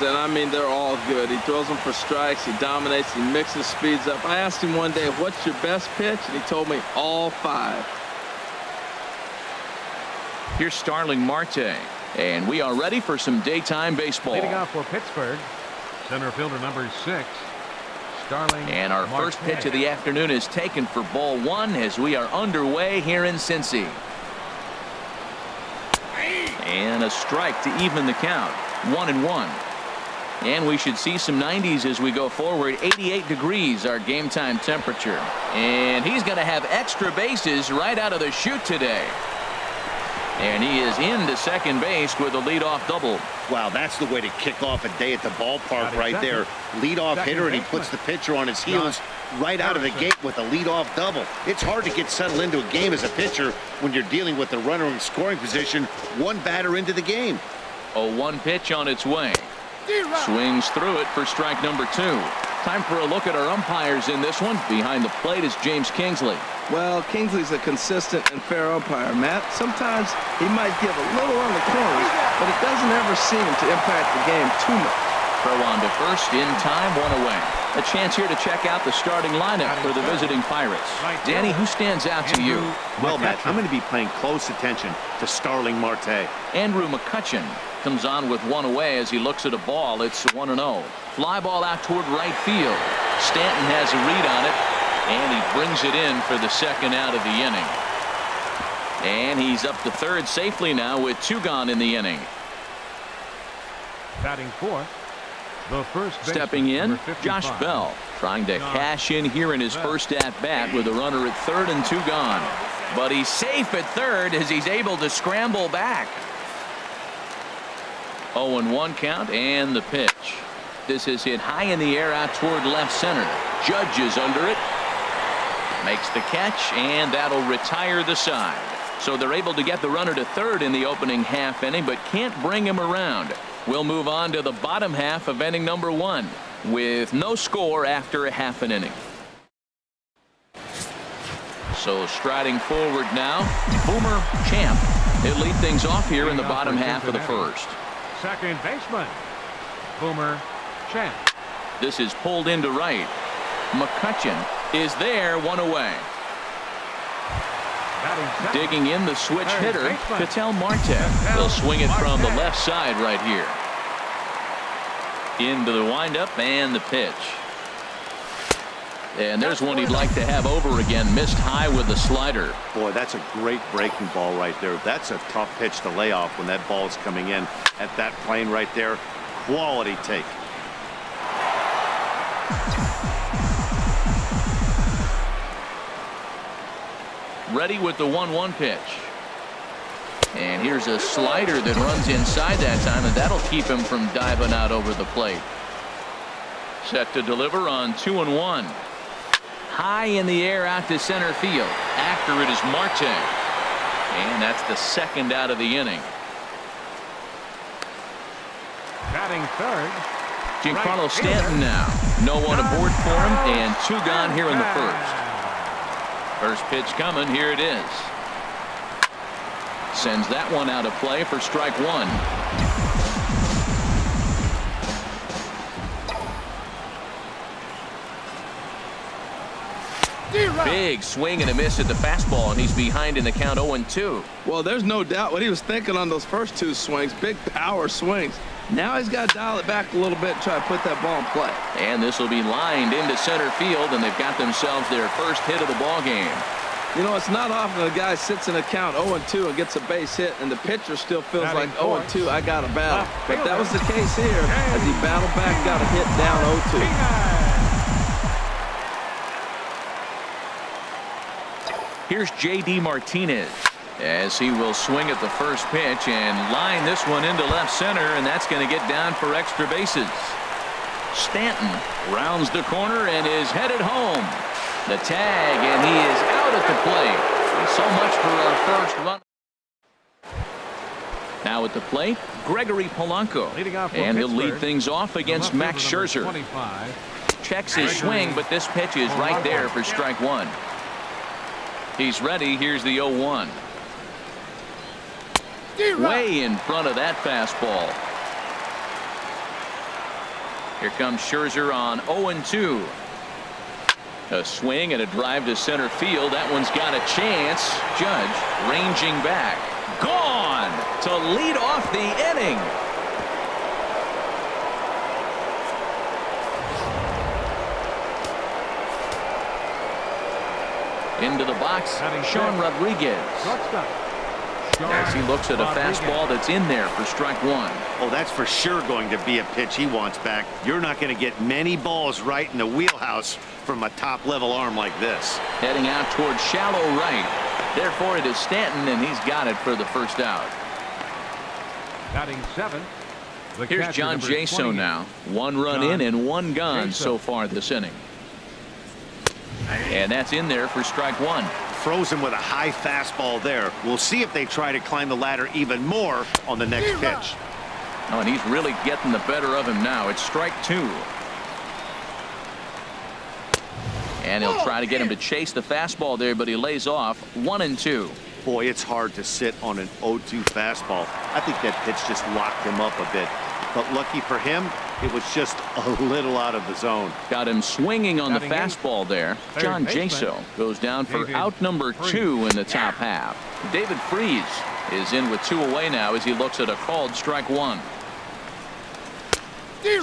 And I mean, they're all good. He throws them for strikes. He dominates. He mixes speeds up. I asked him one day, what's your best pitch? And he told me all 5. Here's Starling Marte. And we are ready for some daytime baseball. Leading off for Pittsburgh, center fielder number 6, Starling And our Marte. first pitch of the afternoon is taken for ball 1 as we are underway here in Cincy. And a strike to even the count. 1-1. And we should see some 90s as we go forward. 88 degrees our game time temperature. And he's going to have extra bases right out of the chute today. And he is into second base with a leadoff double. Wow, that's the way to kick off a day at the ballpark right there. Leadoff hitter, and he puts the pitcher on his heels right out of the gate with a leadoff double. It's hard to get settled into a game as a pitcher when you're dealing with the runner in scoring position, one batter into the game. 0-1 pitch on its way. Swings through it for strike number 2. Time for a look at our umpires in this one. Behind the plate is James Kingsley. Well, Kingsley's a consistent and fair umpire, Matt. Sometimes he might give a little on the corners, but it doesn't ever seem to impact the game too much. Throw on to first, in time, 1 away. A chance here to check out the starting lineup for the visiting Pirates. Danny, who stands out to you? Well, Matt, I'm going to be paying close attention to Starling Marte. Andrew McCutchen comes on with 1 away as he looks at a ball. It's 1-0. Fly ball out toward right field. Stanton has a read on it, and he brings it in for the second out of the inning. And he's up to third safely now with 2 gone in the inning. Batting fourth, the first Stepping in, Josh Bell, trying to cash in here in his first at-bat with a runner at third and 2 gone. But he's safe at third as he's able to scramble back. 0-1 count, and the pitch. This is hit high in the air out toward left center. Judge is under it. Makes the catch, and that'll retire the side. So they're able to get the runner to third in the opening half inning, but can't bring him around. We'll move on to the bottom half of inning number 1 with no score after a half an inning. So striding forward now, Boomer Champ. He'll lead things off here in the bottom half of the first. Second baseman, Boomer Champ. This is pulled into right. McCutchen is there, 1 away. Digging in the switch hitter, Ketel Marte. They'll swing it from the left side right here. Into the windup and the pitch. And there's one he'd like to have over again. Missed high with the slider. Boy, that's a great breaking ball right there. That's a tough pitch to lay off when that ball is coming in at that plane right there. Quality take. Ready with the 1-1 pitch. And here's a slider that runs inside that time, and that'll keep him from diving out over the plate. Set to deliver on 2-1. High in the air out to center field. After it is Marte. And that's the second out of the inning. Batting third, Giancarlo Stanton now. No one aboard for him, and 2 gone here in the first. First pitch coming. Here it is. Sends that one out of play for strike 1. Big swing and a miss at the fastball, and he's behind in the count 0-2. Well, there's no doubt what he was thinking on those first 2 swings. Big power swings. Now he's got to dial it back a little bit and try to put that ball in play. And this will be lined into center field, and they've got themselves their first hit of the ball game. You know, it's not often a guy sits in a count 0-2 and gets a base hit, and the pitcher still feels like 0-2, I got a battle. But that was the case here as he battled back, got a hit down 0-2. Here's J.D. Martinez as he will swing at the first pitch and line this one into left center, and that's going to get down for extra bases. Stanton rounds the corner and is headed home. The tag, and he is out at the plate. So much for our first run. Now at the plate, Gregory Polanco, and he'll lead things off against Max Scherzer. Checks his swing, but this pitch is right there for strike 1. He's ready. Here's the 0-1. Way in front of that fastball. Here comes Scherzer on 0-2. A swing and a drive to center field. That one's got a chance. Judge ranging back. Gone to lead off the inning. Into the box, Sean Rodriguez. As he looks at a fastball that's in there for strike one. Oh, that's for sure going to be a pitch he wants back. You're not going to get many balls right in the wheelhouse from a top-level arm like this. Heading out towards shallow right. Therefore, it is Stanton, and he's got it for the first out. Batting seventh. Here's John Jaso now. 1 run in and 1 gone so far this inning. And that's in there for strike one. Froze him with a high fastball there. We'll see if they try to climb the ladder even more on the next pitch. Oh, and he's really getting the better of him now. It's strike two. And he'll try to get him to chase the fastball there, but he lays off 1-2. Boy, it's hard to sit on an 0-2 fastball. I think that pitch just locked him up a bit. But lucky for him, it was just a little out of the zone. Got him swinging on the fastball there. John Jaso goes down for out number 2 in the top half. David Freese is in with 2 away now as he looks at a called strike one.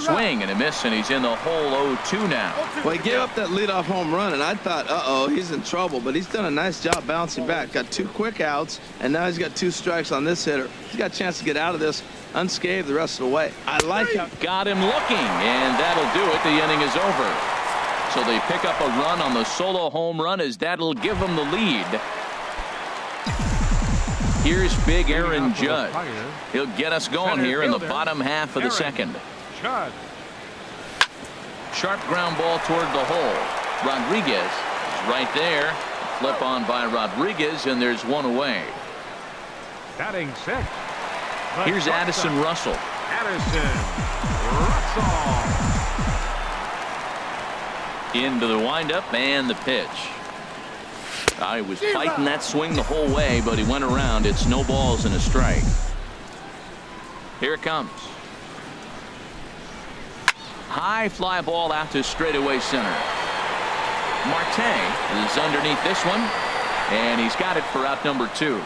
Swing and a miss, and he's in the hole 0-2 now. Well, he gave up that leadoff home run, and I thought, uh-oh, he's in trouble. But he's done a nice job bouncing back. Got 2 quick outs, and now he's got 2 strikes on this hitter. He's got a chance to get out of this unscathed the rest of the way. I like him. Got him looking, and that'll do it. The inning is over. So they pick up a run on the solo home run as that'll give them the lead. Here's big Aaron Judge. He'll get us going here in the bottom half of the second. Sharp ground ball toward the hole. Rodriguez is right there. Flip on by Rodriguez, and there's 1 away. Batting 6. Here's Addison Russell. Into the windup and the pitch. He was fighting that swing the whole way, but he went around. It's no balls and a strike. Here it comes. High fly ball out to straightaway center. Marte is underneath this one, and he's got it for out number 2.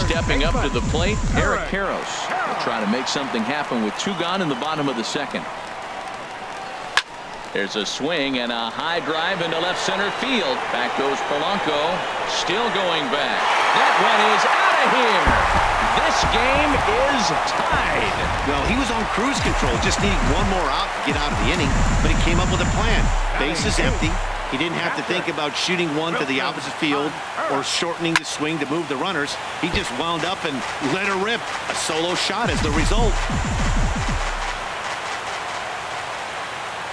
Stepping up to the plate, Eric Karros will try to make something happen with 2 gone in the bottom of the second. There's a swing and a high drive into left center field. Back goes Polanco, still going back. That one is out of here. This game is tied. Well, he was on cruise control, just needing 1 more out to get out of the inning, but he came up with a plan. Base is empty. He didn't have to think about shooting one to the opposite field or shortening the swing to move the runners. He just wound up and let her rip. A solo shot is the result.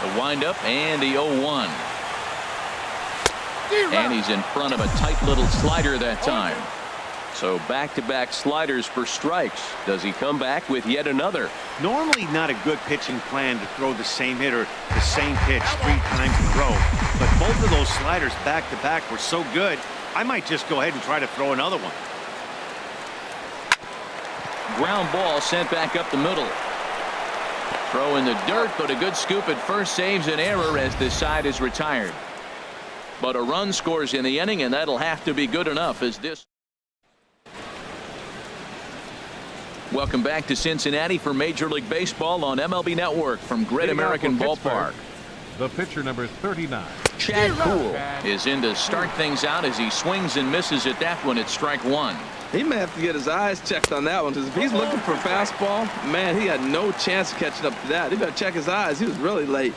The windup and the 0-1. And he's in front of a tight little slider that time. So back-to-back sliders for strikes. Does he come back with yet another? Normally not a good pitching plan to throw the same hitter the same pitch 3 times in a row. But both of those sliders back-to-back were so good, I might just go ahead and try to throw another one. Ground ball sent back up the middle. Throw in the dirt, but a good scoop at first saves an error as this side is retired. But a run scores in the inning, and that'll have to be good enough as this. Welcome back to Cincinnati for Major League Baseball on MLB Network from Great American Ballpark. The pitcher number 39. Chad Kuhl is in to start things out as he swings and misses at that one at strike 1. He may have to get his eyes checked on that one, because if he's looking for a fastball, man, he had no chance of catching up to that. He better check his eyes. He was really late.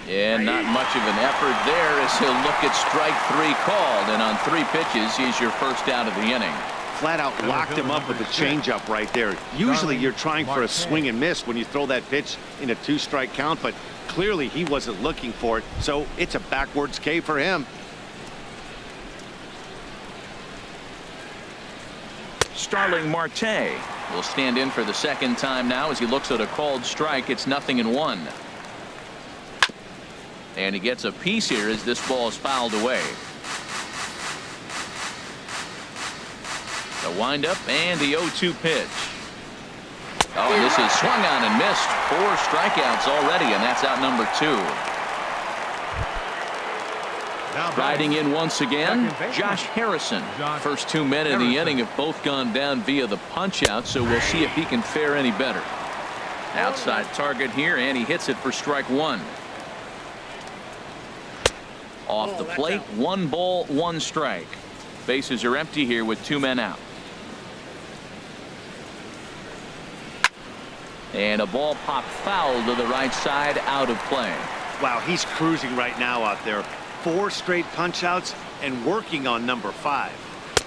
Yeah, not much of an effort there as he'll look at strike 3 called, and on 3 pitches, he's your first out of the inning. Flat out locked him up with a changeup right there. Usually you're trying for a swing and miss when you throw that pitch in a 2-strike count, but clearly he wasn't looking for it, so it's a backwards K for him. Starling Marte will stand in for the second time now as he looks at a called strike. It's 0-1. And he gets a piece here as this ball is fouled away. The windup and the 0-2 pitch. Oh, and this is swung on and missed. 4 strikeouts already, and that's out number 2. Riding in once again, Josh Harrison. First 2 men in the inning have both gone down via the punch out, so we'll see if he can fare any better. Outside target here, and he hits it for strike 1. Off the plate, 1 ball, 1 strike. Bases are empty here with 2 men out. And a ball popped foul to the right side, out of play. Wow, he's cruising right now out there. 4 straight punch outs and working on number 5.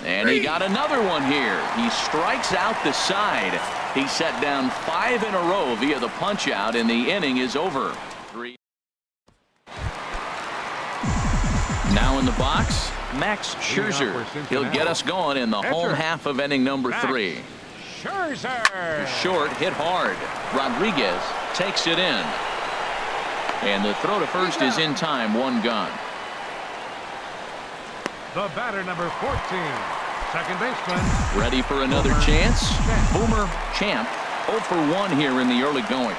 And he got another one here. He strikes out the side. He set down 5 in a row via the punch out, and the inning is over. 3. Now in the box, Max Scherzer. He'll get us going in the home half of inning number 3. Scherzer. Short, hit hard. Rodriguez takes it in. And the throw to first is in time, 1 gone. The batter, number 14, second baseman. Ready for another chance. Boomer Champ, 0 for 1 here in the early going.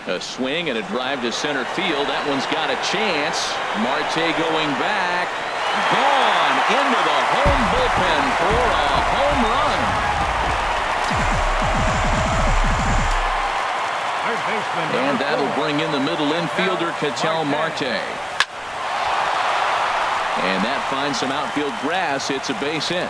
A swing and a drive to center field. That one's got a chance. Marte going back. Gone into the home bullpen for a home run. Third baseman, And that'll bring in the middle infielder, Ketel Marte. And that finds some outfield grass. It's a base hit.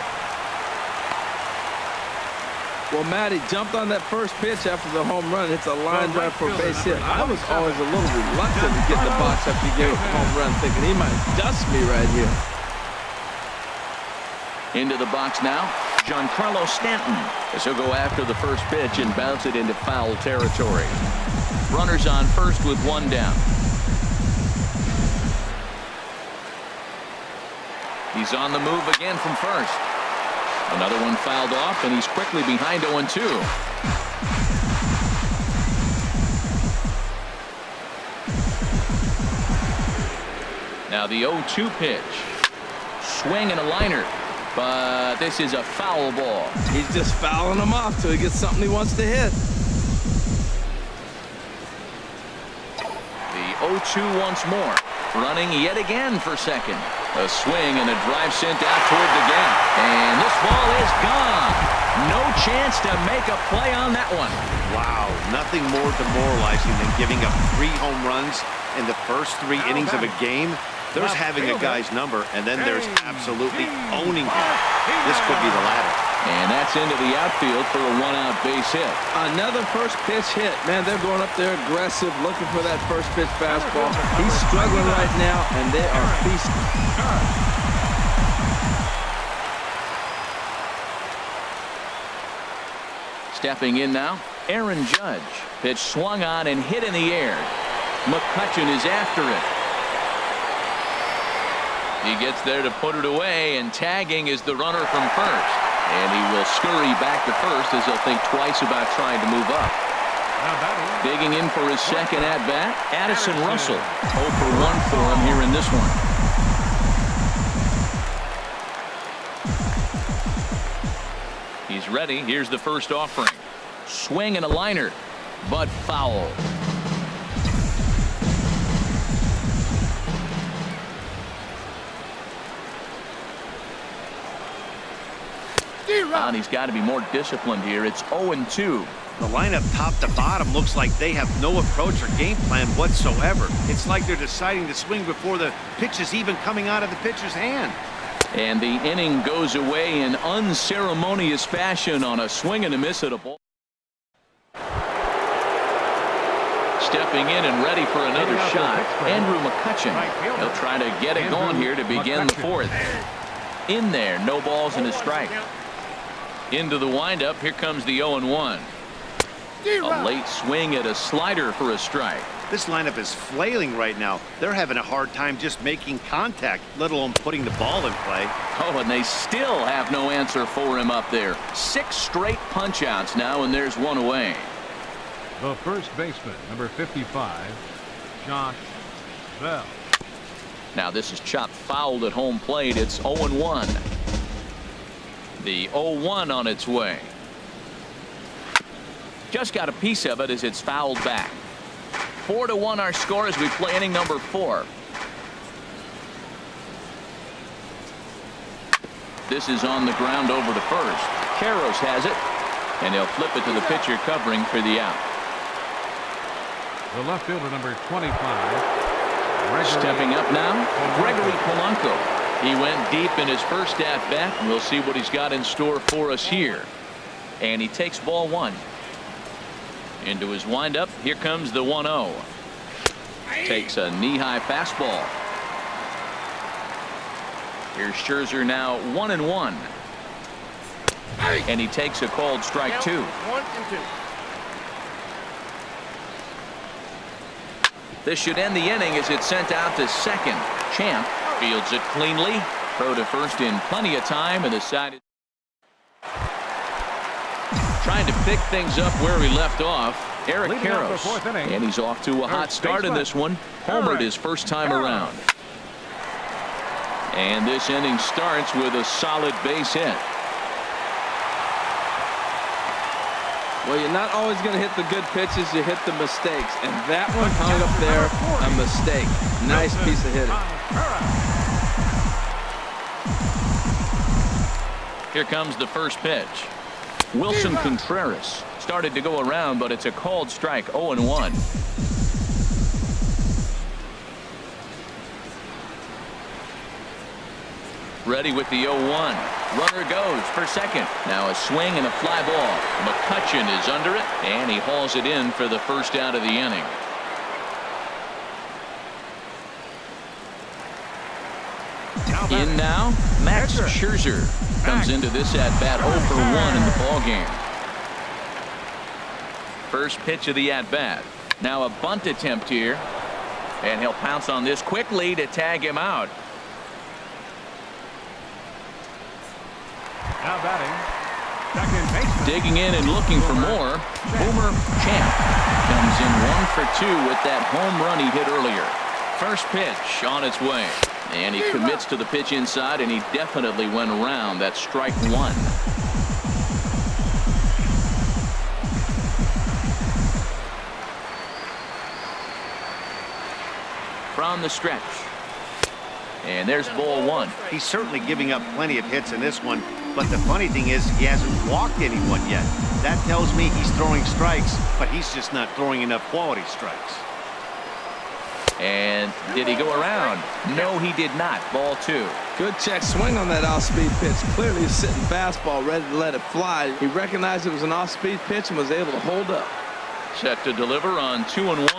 Well, Matty jumped on that first pitch after the home run. It's a line drive for a base hit. I was always a little reluctant to get the box after he gave a home run, thinking he might dust me right here. Into the box now, Giancarlo Stanton, as he'll go after the first pitch and bounce it into foul territory. Runners on first with 1 down. He's on the move again from first. Another one fouled off, and he's quickly behind 0-2. Now the 0-2 pitch. Swing and a liner. But this is a foul ball. He's just fouling him off till he gets something he wants to hit. The 0-2 once more. Running yet again for second. A swing and a drive sent out toward the gap. And this ball is gone. No chance to make a play on that one. Wow, nothing more demoralizing than giving up 3 home runs in the first 3 innings of a game. There's having a guy's number, and then there's absolutely owning him. This could be the latter. And that's into the outfield for a 1-out base hit. Another first pitch hit. Man, they're going up there aggressive, looking for that first pitch fastball. He's struggling right now, and they are feasting. Stepping in now, Aaron Judge. Pitch swung on and hit in the air. McCutchen is after it. He gets there to put it away, and tagging is the runner from first. And he will scurry back to first as he'll think twice about trying to move up. Digging in for his second at-bat, Addison Russell. 0 for 1 for him here in this one. He's ready. Here's the first offering. Swing and a liner, but foul. And he's got to be more disciplined here. It's 0-2. The lineup top to bottom looks like they have no approach or game plan whatsoever. It's like they're deciding to swing before the pitch is even coming out of the pitcher's hand. And the inning goes away in unceremonious fashion on a swing and a miss at a ball. Stepping in and ready for another shot, Andrew McCutchen. He'll try to get it going here to begin the 4th. In there, no balls and a strike. Into the windup, here comes the 0-1. A late swing at a slider for a strike. This lineup is flailing right now. They're having a hard time just making contact, let alone putting the ball in play. Oh, and they still have no answer for him up there. 6 straight punch outs now, and there's 1 away. The first baseman, number 55, Josh Bell. Now this is chopped fouled at home plate. It's 0-1. The 0-1 on its way. Just got a piece of it as it's fouled back. 4-1 our score as we play inning number 4. This is on the ground over to first. Karros has it, and he'll flip it to the pitcher covering for the out. The left fielder, number 25. Stepping up now, Gregory Polanco. He went deep in his first at bat. We'll see what he's got in store for us here. And he takes ball 1. Into his windup. Here comes the 1-0. Takes a knee-high fastball. Here's Scherzer now 1-1. And he takes a called strike 2. 1-2. This should end the inning as it's sent out to second. Champ fields it cleanly. Throw to first in plenty of time, and the side is trying to pick things up where he left off. Eric Karros, and he's off to a hot start in this one. Homered his first time around. And this inning starts with a solid base hit. Well, you're not always going to hit the good pitches. You hit the mistakes. And that one hung up there, a mistake. Nice piece of hitting. Here comes the first pitch. Wilson Contreras started to go around, but it's a called strike. 0-1. Ready with the 0-1. Runner goes for second. Now a swing and a fly ball. McCutchen is under it, and he hauls it in for the first out of the inning. In now, Max Scherzer comes into this at bat 0 for 1 in the ball game. First pitch of the at bat. Now a bunt attempt here, and he'll pounce on this quickly to tag him out. Now batting, second baseman. Digging in and looking for more. Boomer Champ comes in 1 for 2 with that home run he hit earlier. First pitch on its way. And he commits to the pitch inside, and he definitely went around. That's strike 1. From the stretch. And there's ball 1. He's certainly giving up plenty of hits in this one, but the funny thing is he hasn't walked anyone yet. That tells me he's throwing strikes, but he's just not throwing enough quality strikes. And did he go around? No, he did not. Ball 2. Good check swing on that off-speed pitch. Clearly a sitting fastball ready to let it fly. He recognized it was an off-speed pitch and was able to hold up. Set to deliver on 2-1.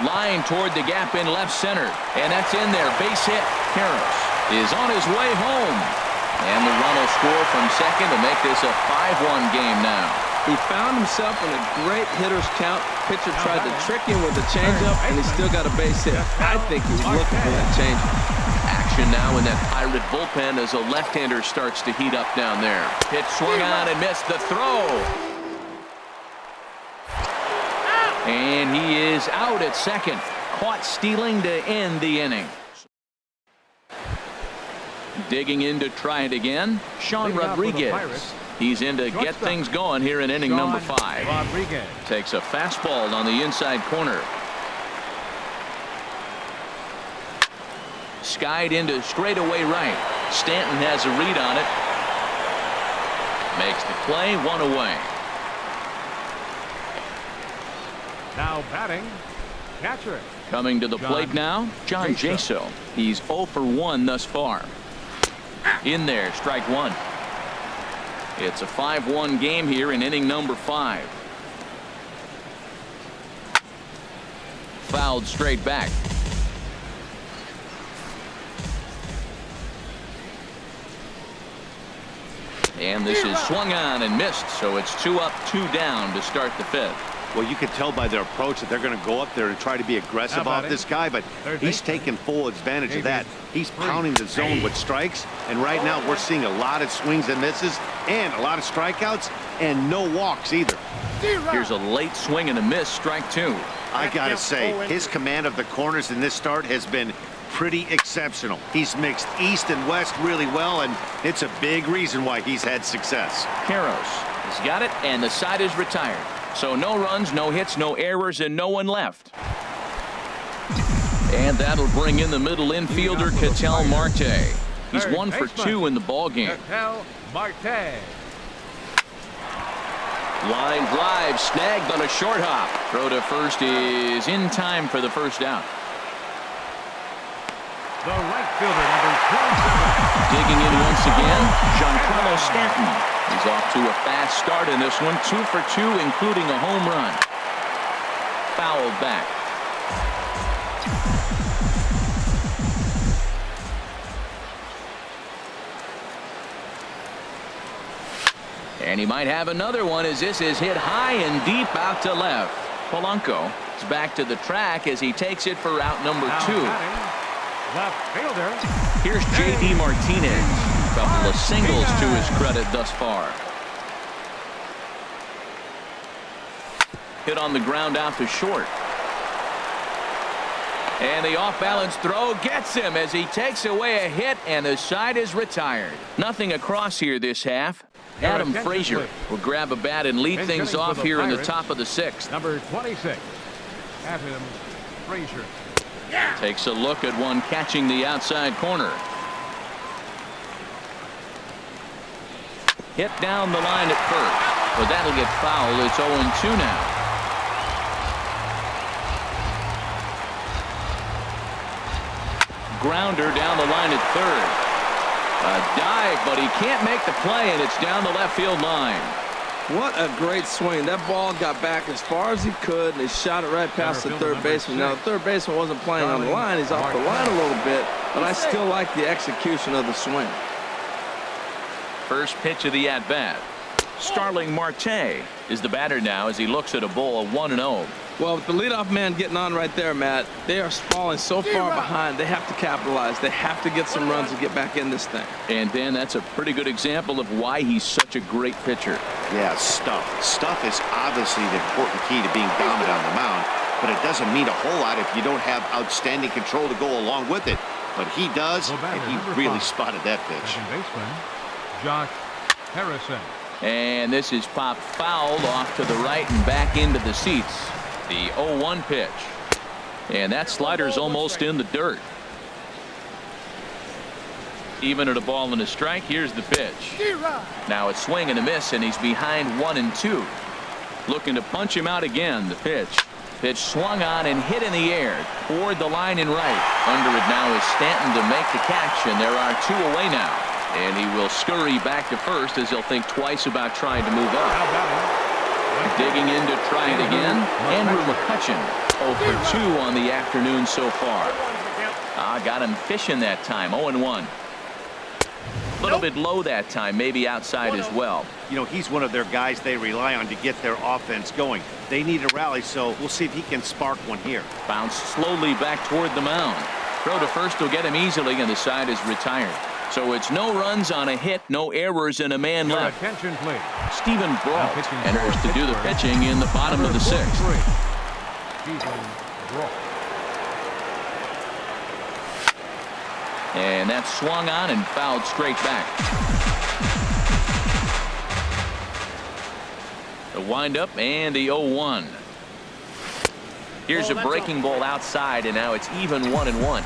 Line toward the gap in left center. And that's in there. Base hit. Karros is on his way home. And the run will score from second to make this a 5-1 game now. He found himself in a great hitter's count. Pitcher tried to trick him with a changeup, and he still got a base hit. I think he was looking for that changeup. Action now in that Pirate bullpen as a left-hander starts to heat up down there. Pitch swung on and missed the throw. And he is out at second. Caught stealing to end the inning. Digging in to try it again, Sean Rodriguez. He's in to get things going here in inning number 5. Rodriguez takes a fastball on the inside corner. Skied into straightaway right. Stanton has a read on it. Makes the play, 1 away. now batting, catcher. Coming to the plate now, John Jaso. He's 0 for 1 thus far. In there, strike 1. It's a 5-1 game here in inning number 5. Fouled straight back. And this is swung on and missed, so it's 2 up, 2 down to start the 5th. Well, you can tell by their approach that they're going to go up there and try to be aggressive off this guy, but he's taking full advantage of that. He's pounding the zone with strikes, and right now we're seeing a lot of swings and misses and a lot of strikeouts and no walks either. Here's a late swing and a miss, strike 2. I gotta say, his command of the corners in this start has been pretty exceptional. He's mixed East and West really well, and it's a big reason why he's had success. Karros has got it, and the side is retired. So no runs, no hits, no errors, and no one left. And that'll bring in the middle infielder, Ketel Marte. He's 1 for 2 in the ball game. Ketel Marte. Line drive snagged on a short hop. Throw to first is in time for the first out. The right fielder, number 27. Digging in once again, Giancarlo Stanton. He's off to a fast start in this one, 2 for 2, including a home run. Fouled back. And he might have another one as this is hit high and deep out to left. Polanco is back to the track as he takes it for route number 2. Left fielder. Here's J.D. Martinez. A couple of singles to his credit thus far. Hit on the ground out to short. And the off-balance throw gets him as he takes away a hit, and the side is retired. Nothing across here this half. Adam Frazier will grab a bat and lead things off here in the top of the 6th. Number 26, Adam Frazier. Takes a look at one catching the outside corner. Hit down the line at first, but that'll get fouled. It's 0-2 now. Grounder down the line at third. A dive, but he can't make the play, and it's down the left field line. What a great swing. That ball got back as far as he could, and he shot it right past the third baseman. Now, the third baseman wasn't playing on the line. He's off the line a little bit, but I still like the execution of the swing. First pitch of the at-bat. Starling Marte is the batter now as he looks at a ball of 1-0. Well, with the leadoff man getting on right there, Matt, they are falling so far behind. They have to capitalize. They have to get some runs and get back in this thing. And, Dan, that's a pretty good example of why he's such a great pitcher. Yeah, stuff. Stuff is obviously the important key to being dominant on the mound, but it doesn't mean a whole lot if you don't have outstanding control to go along with it. But he does, and he really spotted that pitch. Second baseman, Josh Harrison. And this is popped fouled off to the right and back into the seats. The 0-1 pitch. And that slider's almost in the dirt. Even at a ball and a strike, here's the pitch. Now it's swing and a miss, and he's behind 1-2. Looking to punch him out again. The pitch. Pitch swung on and hit in the air toward the line and right. Under it now is Stanton to make the catch, and there are 2 away now. And he will scurry back to first as he'll think twice about trying to move up. Digging in to try it again. Andrew McCutchen 0 for 2 on the afternoon so far. Got him fishing that time. 0-1. A little bit low that time, maybe outside as well. You know, he's one of their guys they rely on to get their offense going. They need a rally, so we'll see if he can spark one here. Bounce slowly back toward the mound. Throw to first will get him easily, and the side is retired. So it's no runs on a hit, no errors, and a man left. Attention, please. Stephen Brault enters to do the pitching in the bottom of the 6th. And that's swung on and fouled straight back. The windup and the 0-1. Here's a breaking ball outside, and now it's even 1-1.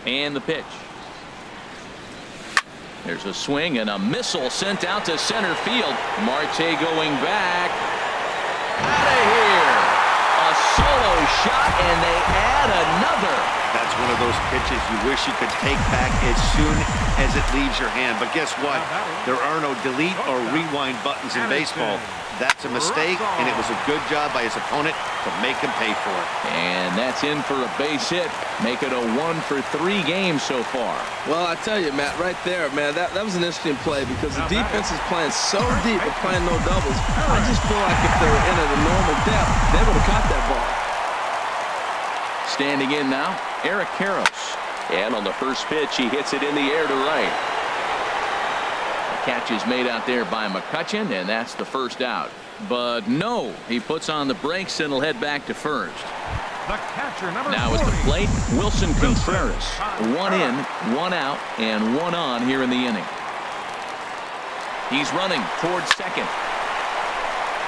And the pitch. There's a swing and a missile sent out to center field. Marte going back. Out of here. A solo shot, and they add another. That's one of those pitches you wish you could take back as soon as it leaves your hand. But guess what? There are no delete or rewind buttons in baseball. That's a mistake, and it was a good job by his opponent to make him pay for it. And that's in for a base hit. Make it a 1 for 3 game so far. Well, I tell you, Matt, right there, man, that was an interesting play because the defense is playing so deep and playing no doubles. I just feel like if they were in at a normal depth, they would have caught that ball. Standing in now, Eric Karros. And on the first pitch, he hits it in the air to right. Catch is made out there by McCutchen, and that's the first out. But no, he puts on the brakes and will head back to first. The catcher, number Now at 40. the plate, Wilson Contreras. 1 in, 1 out, and 1 on here in the inning. He's running towards second.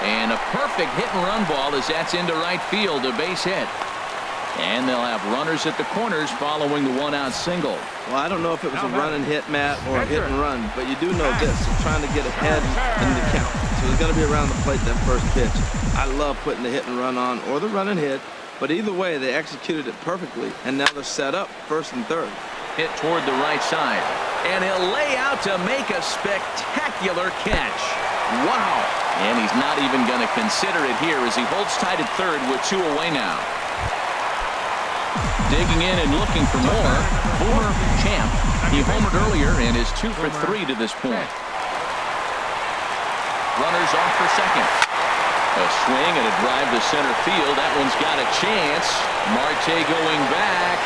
And a perfect hit-and-run ball as that's into right field, a base hit. And they'll have runners at the corners following the 1-out single. Well, I don't know if it was a run and hit, Matt, or a hit and run, but you do know this. He's trying to get ahead in the count. So he's going to be around the plate that first pitch. I love putting the hit and run on or the run and hit, but either way, they executed it perfectly, and now they're set up first and third. Hit toward the right side. And he'll lay out to make a spectacular catch. Wow. And he's not even going to consider it here as he holds tight at third with 2 away now. Digging in and looking for more, Boomer Champ. He homered earlier and is 2 for 3 to this point. Runners off for second. A swing and a drive to center field. That one's got a chance. Marte going back.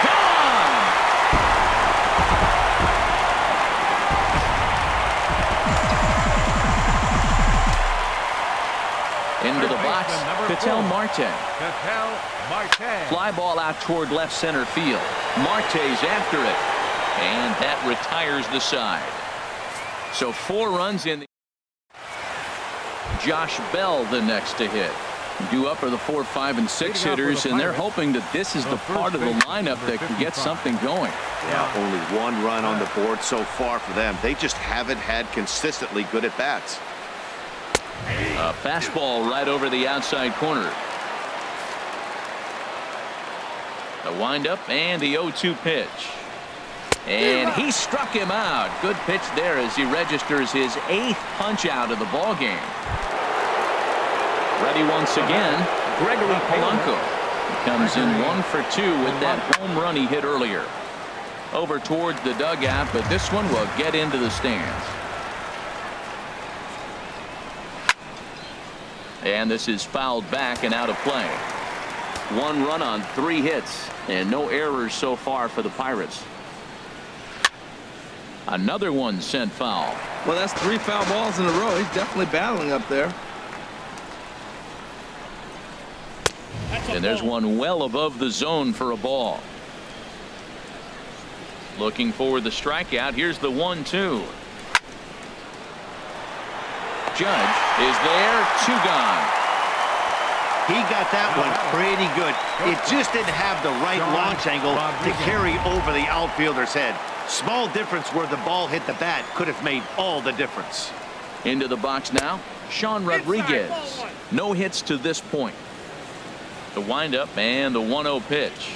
Gone! Into the box, Ketel Marte. Fly ball out toward left center field. Marte's after it. And that retires the side. So 4 runs in. Josh Bell the next to hit. Due up are the 4, 5, and 6 hitters, and they're hoping that this is the part of the lineup that can get something going. Yeah, only 1 run on the board so far for them. They just haven't had consistently good at bats. A fastball right over the outside corner. The windup and the 0-2 pitch. And he struck him out. Good pitch there as he registers his 8th punch out of the ball game. Ready once again, Gregory Polanco. He comes in 1 for 2 with that home run he hit earlier. Over towards the dugout, but this one will get into the stands. And this is fouled back and out of play. 1 run on 3 hits and no errors so far for the Pirates. Another one sent foul. Well, that's 3 foul balls in a row. He's definitely battling up there. And there's one well above the zone for a ball. Looking for the strikeout. Here's the 1-2. Judge is there. 2 gone. He got that one pretty good. It just didn't have the right launch angle to carry over the outfielder's head. Small difference where the ball hit the bat could have made all the difference. Into the box now, Sean Rodriguez. No hits to this point. The windup and the 1-0 pitch.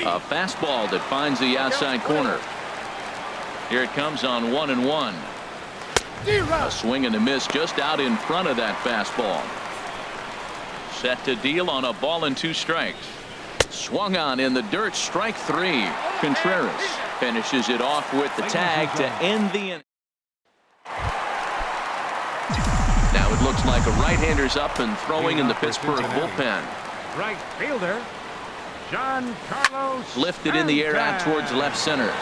A fastball that finds the outside corner. Here it comes on 1-1. A swing and a miss just out in front of that fastball. Set to deal on a ball and 2 strikes. Swung on in the dirt, strike 3. Contreras finishes it off with the tag to end the inning. Now it looks like a right-hander's up and throwing in the Pittsburgh bullpen. Right fielder, John Carlos. Lifted in the air out towards left center.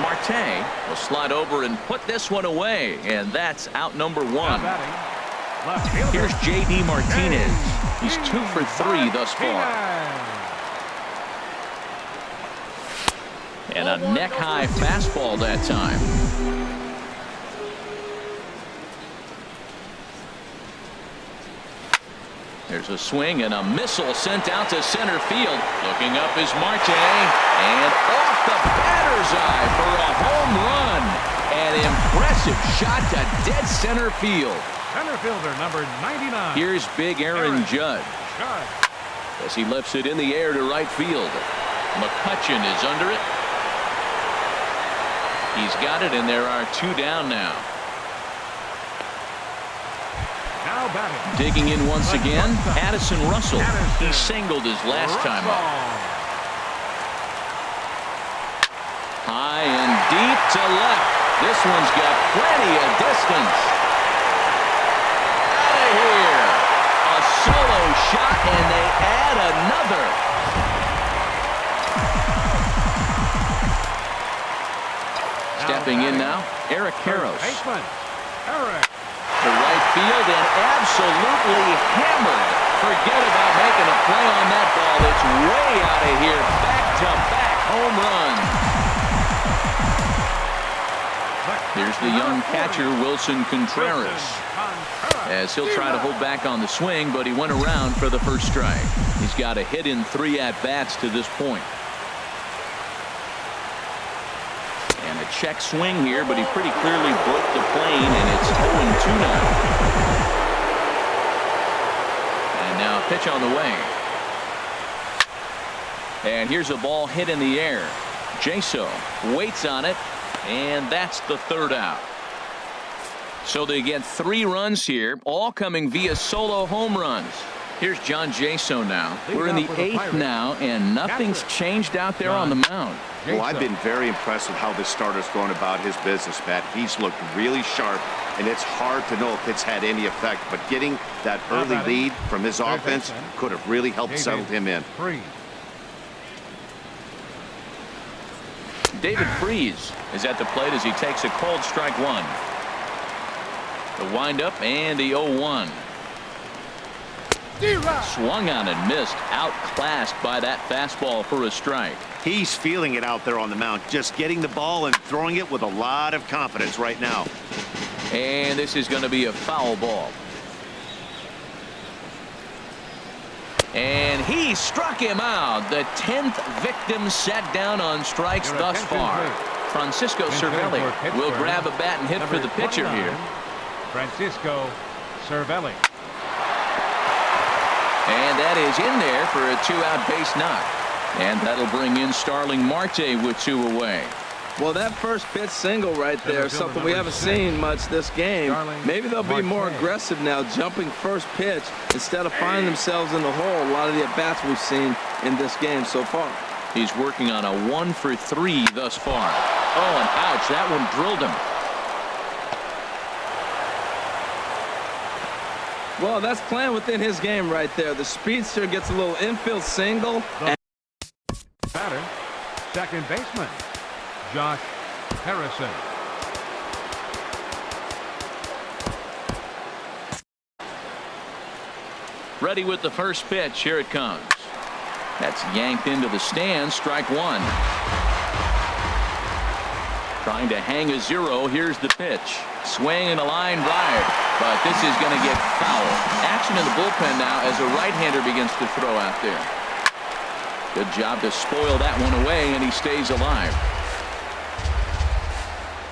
Marte will slide over and put this one away, and that's out number 1. Here's J.D. Martinez. He's 2 for 3 thus far. And a neck-high fastball that time. There's a swing and a missile sent out to center field. Looking up is Marte. And off the batter's eye for a home run. An impressive shot to dead center field. Center fielder number 99. Here's big Aaron Judge. As he lifts it in the air to right field. McCutchen is under it. He's got it, and there are 2 down now. Now batting. Digging in once again, Addison Russell. He singled his last time up. High and deep to left. This one's got plenty of distance. Out of here. A solo shot, and they add another. Stepping in now, Eric Karros. Eric. The right field and absolutely hammered. Forget about making a play on that ball. It's way out of here. Back-to-back home runs. Here's the young catcher, Wilson Contreras, as he'll try to hold back on the swing, but he went around for the first strike. He's got a hit in 3 at-bats to this point. And a check swing here, but he pretty clearly broke the plane, and it's 0-2 now. And now a pitch on the way. And here's a ball hit in the air. Jaso waits on it. And that's the 3rd out. So they get 3 runs here, all coming via solo home runs. Here's John Jaso now. We're in the 8th now, and nothing's changed out there on the mound. Well, I've been very impressed with how this starter's going about his business, Matt. He's looked really sharp, and it's hard to know if it's had any effect. But getting that early lead from his offense could have really helped settle him in. David Freese is at the plate as he takes a called strike 1. The windup and the 0-1. Swung on and missed. Outclassed by that fastball for a strike. He's feeling it out there on the mound, just getting the ball and throwing it with a lot of confidence right now. And this is going to be a foul ball. And he struck him out. The 10th victim set down on strikes thus far. Francisco Cervelli will grab a bat and hit for the pitcher here. Francisco Cervelli. And that is in there for a 2-out base knock. And that'll bring in Starling Marte with 2 away. Well, that first pitch single right there is something we haven't seen much this game. Maybe they'll be more aggressive now, jumping first pitch instead of finding themselves in the hole. A lot of the at-bats we've seen in this game so far. He's working on a 1 for 3 thus far. Oh, and ouch, that one drilled him. Well, that's playing within his game right there. The speedster gets a little infield single. Batter, second baseman, Josh Harrison. Ready with the first pitch. Here it comes. That's yanked into the stands. Strike 1. Trying to hang a 0. Here's the pitch. Swing and a line drive. But this is going to get foul. Action in the bullpen now as a right-hander begins to throw out there. Good job to spoil that one away, and he stays alive.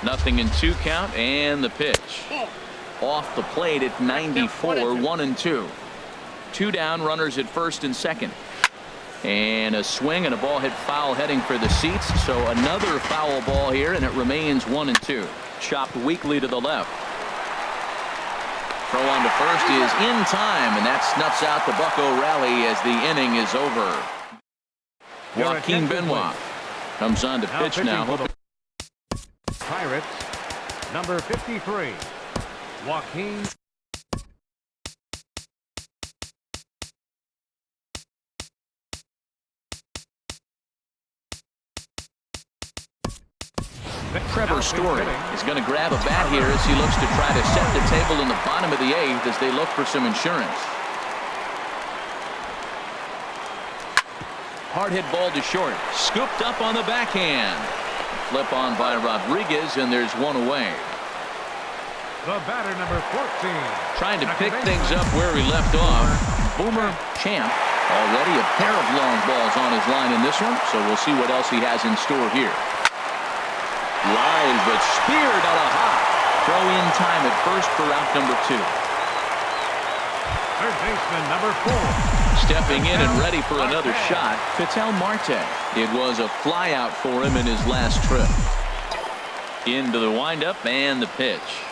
0-2 count, and the pitch. Off the plate at 94, 1-2. 2 down, runners at first and second. And a swing and a ball hit foul heading for the seats. So another foul ball here, and it remains 1-2. Chopped weakly to the left. Throw on to first is in time, and that snuffs out the Bucco rally as the inning is over. Joaquin Benoit comes on to pitch now. Pirates, number 53, Joaquin. Trevor Story is going to grab a bat here as he looks to try to set the table in the bottom of the 8th as they look for some insurance. Hard hit ball to short. Scooped up on the backhand. Flip on by Rodriguez, and there's 1 away. The batter, number 14. Trying to pick things up where he left off. Boomer Champ. Already a pair of long balls on his line in this one, so we'll see what else he has in store here. Line, but speared on a hop. Throw in time at first for out number 2. Third baseman, number 4. Stepping in and ready for another shot, Ketel Marte. It was a fly out for him in his last trip. Into the windup and the pitch.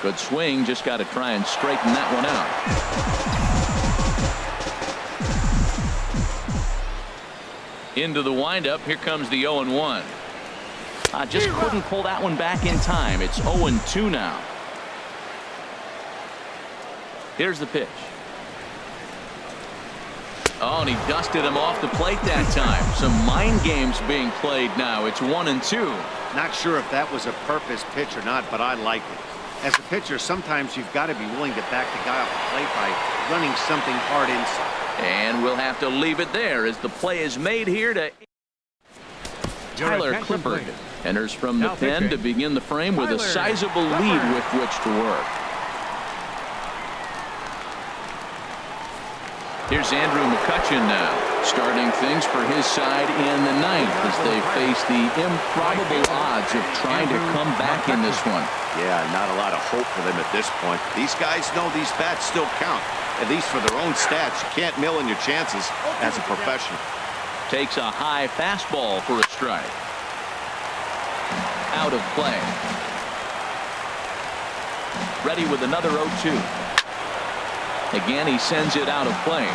Good swing, just got to try and straighten that one out. Into the windup. Here comes the 0-1. Just couldn't pull that one back in time. It's 0-2 now. Here's the pitch. Oh, and he dusted him off the plate that time. Some mind games being played now. It's 1-2. Not sure if that was a purpose pitch or not, but I liked it. As a pitcher, sometimes you've got to be willing to back the guy off the plate by running something hard inside. And we'll have to leave it there as the play is made here to Tyler Clippard enters from the pen to begin the frame with a sizable lead with which to work. Here's Andrew McCutchen now, starting things for his side in the ninth as they face the improbable odds of trying to come back in this one. Yeah, not a lot of hope for them at this point. These guys know these bats still count, at least for their own stats. You can't mill in your chances as a professional. Takes a high fastball for a strike. Out of play. Ready with another 0-2. Again, he sends it out of play.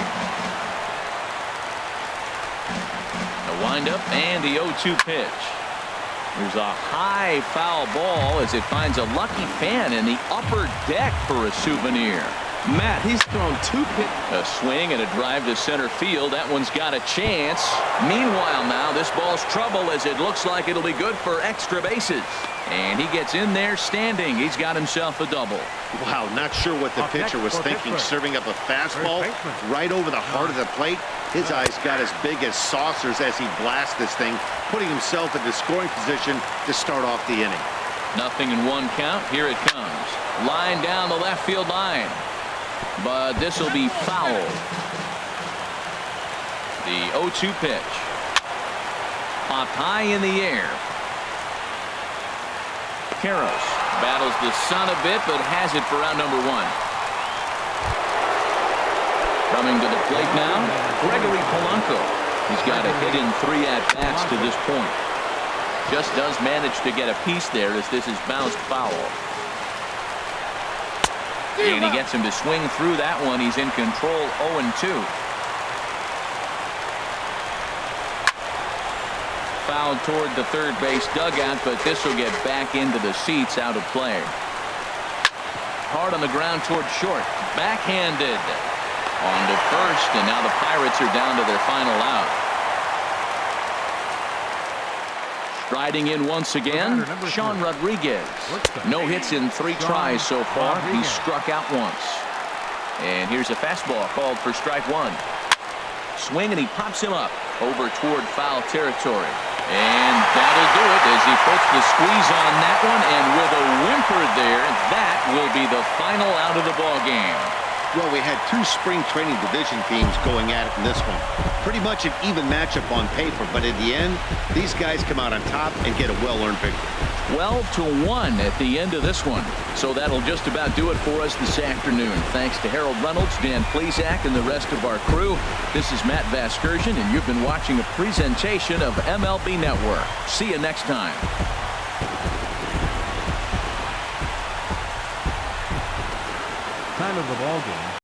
The windup and the 0-2 pitch. There's a high foul ball as it finds a lucky fan in the upper deck for a souvenir. Matt, he's thrown 2 pitches. A swing and a drive to center field. That one's got a chance. Meanwhile, now this ball's trouble as it looks like it'll be good for extra bases. And he gets in there standing. He's got himself a double. Wow, not sure what the pitcher was thinking, serving up a fastball right over the heart of the plate. His eyes got as big as saucers as he blasts this thing, putting himself in the scoring position to start off the inning. Nothing in 1 count. Here it comes. Line down the left field line. But this will be foul. The 0-2 pitch. Popped high in the air. Karros battles the sun a bit, but has it for out number 1. Coming to the plate now, Gregory Polanco. He's got a hit in 3 at-bats to this point. Just does manage to get a piece there as this is bounced foul. And he gets him to swing through that one. He's in control, 0-2. Fouled toward the third base dugout, but this will get back into the seats, out of play. Hard on the ground toward short. Backhanded. On to first, and now the Pirates are down to their final out. Striding in once again, Sean Rodriguez. No hits in 3 tries so far. He's struck out once. And here's a fastball called for strike 1. Swing, and he pops him up over toward foul territory. And that'll do it as he puts the squeeze on that one. And with a whimper there, that will be the final out of the ball game. Well, we had 2 spring training division teams going at it in this one. Pretty much an even matchup on paper, but in the end, these guys come out on top and get a well-earned victory. 12-1 at the end of this one. So that'll just about do it for us this afternoon. Thanks to Harold Reynolds, Dan Plesac, and the rest of our crew. This is Matt Vasgersian, and you've been watching a presentation of MLB Network. See you next time. Time of the ball game.